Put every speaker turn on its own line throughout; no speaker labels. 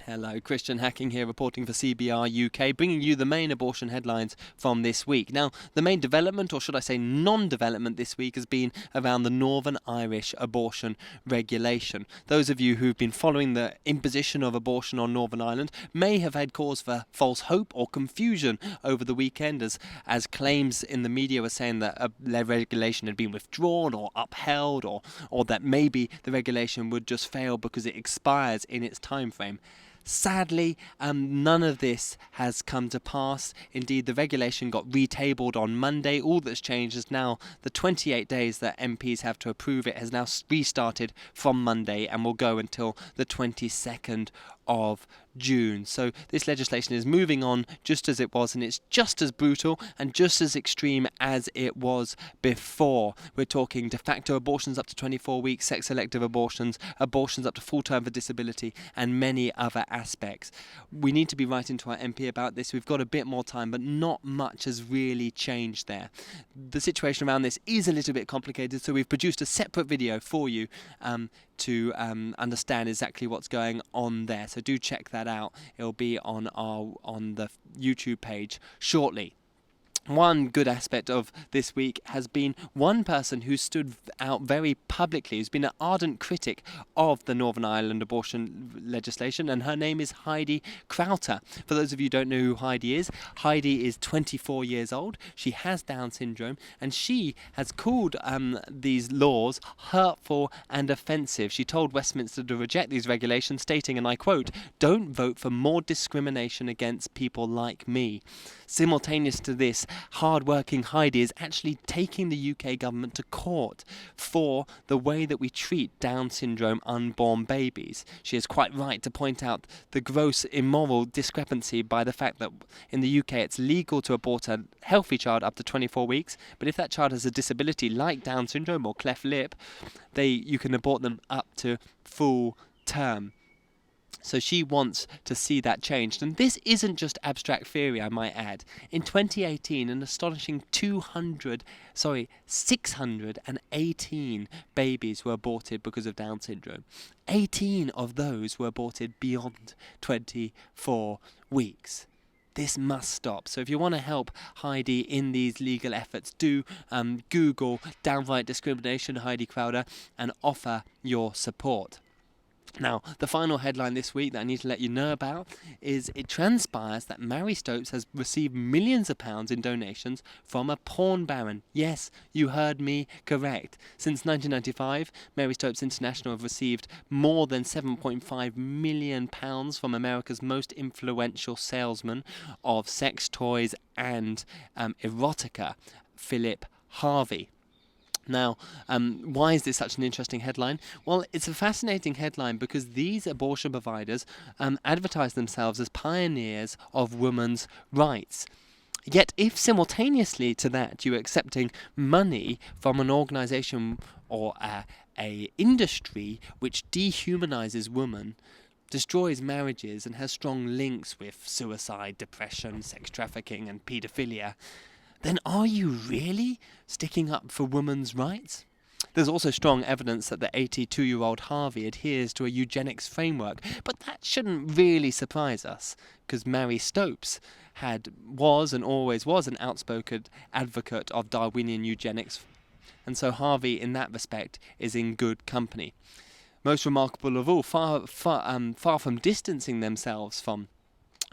Hello, Christian Hacking here, reporting for CBR UK, bringing you the main abortion headlines from this week. Now, the main development, or should I say non-development this week, has been around the Northern Irish abortion regulation. Those of you who've been following the imposition of abortion on Northern Ireland may have had cause for false hope or confusion over the weekend, as claims in the media were saying that the regulation had been withdrawn or upheld, or that maybe the regulation would just fail because it expires in its time frame. Sadly, none of this has come to pass. Indeed, the regulation got retabled on Monday. All that's changed is now the 28 days that MPs have to approve it has now restarted from Monday and will go until the 22nd of June. So this legislation is moving on just as it was, and it's just as brutal and just as extreme as it was before. We're talking de facto abortions up to 24 weeks, sex-selective abortions, abortions up to full term for disability, and many other aspects. We need to be writing to our MP about this. We've got a bit more time, but not much has really changed there. The situation around this is a little bit complicated, so we've produced a separate video for you to understand exactly what's going on there. So do check that out. It'll be on the YouTube page shortly. One good aspect of this week has been one person who stood out very publicly, who's been an ardent critic of the Northern Ireland abortion legislation, and her name is Heidi Crowder. For those of you who don't know who Heidi is 24 years old, she has Down syndrome, and she has called these laws hurtful and offensive. She told Westminster to reject these regulations, stating, and I quote, "Don't vote for more discrimination against people like me." Simultaneous to this, hard-working Heidi is actually taking the UK government to court for the way that we treat Down syndrome unborn babies. She is quite right to point out the gross immoral discrepancy by the fact that in the UK it's legal to abort a healthy child up to 24 weeks, but if that child has a disability like Down syndrome or cleft lip, you can abort them up to full term. So she wants to see that changed. And this isn't just abstract theory, I might add. In 2018, an astonishing 618 babies were aborted because of Down syndrome. 18 of those were aborted beyond 24 weeks. This must stop. So if you want to help Heidi in these legal efforts, do Google downright discrimination Heidi Crowder and offer your support. Now, the final headline this week that I need to let you know about is it transpires that Mary Stopes has received millions of pounds in donations from a porn baron. Yes, you heard me correct. Since 1995, Mary Stopes International have received more than £7.5 million from America's most influential salesman of sex toys and erotica, Philip Harvey. Now, why is this such an interesting headline? Well, it's a fascinating headline because these abortion providers advertise themselves as pioneers of women's rights. Yet, if simultaneously to that you're accepting money from an organisation or a industry which dehumanises women, destroys marriages and has strong links with suicide, depression, sex trafficking and paedophilia, then are you really sticking up for women's rights? There's also strong evidence that the 82-year-old Harvey adheres to a eugenics framework, but that shouldn't really surprise us, because Mary Stopes was and always was an outspoken advocate of Darwinian eugenics, and so Harvey, in that respect, is in good company. Most remarkable of all, far from distancing themselves from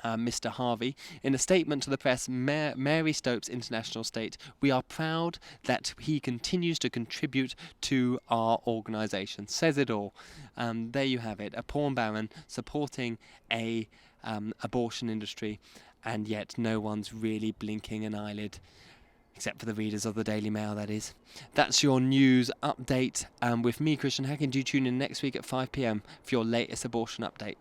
Mr. Harvey, in a statement to the press, Mary Stopes International state, "We are proud that he continues to contribute to our organisation." Says it all. There you have it, a porn baron supporting a abortion industry, and yet no one's really blinking an eyelid. Except for the readers of the Daily Mail, that is. That's your news update with me, Christian Hacking. Do tune in next week at 5 p.m. for your latest abortion update.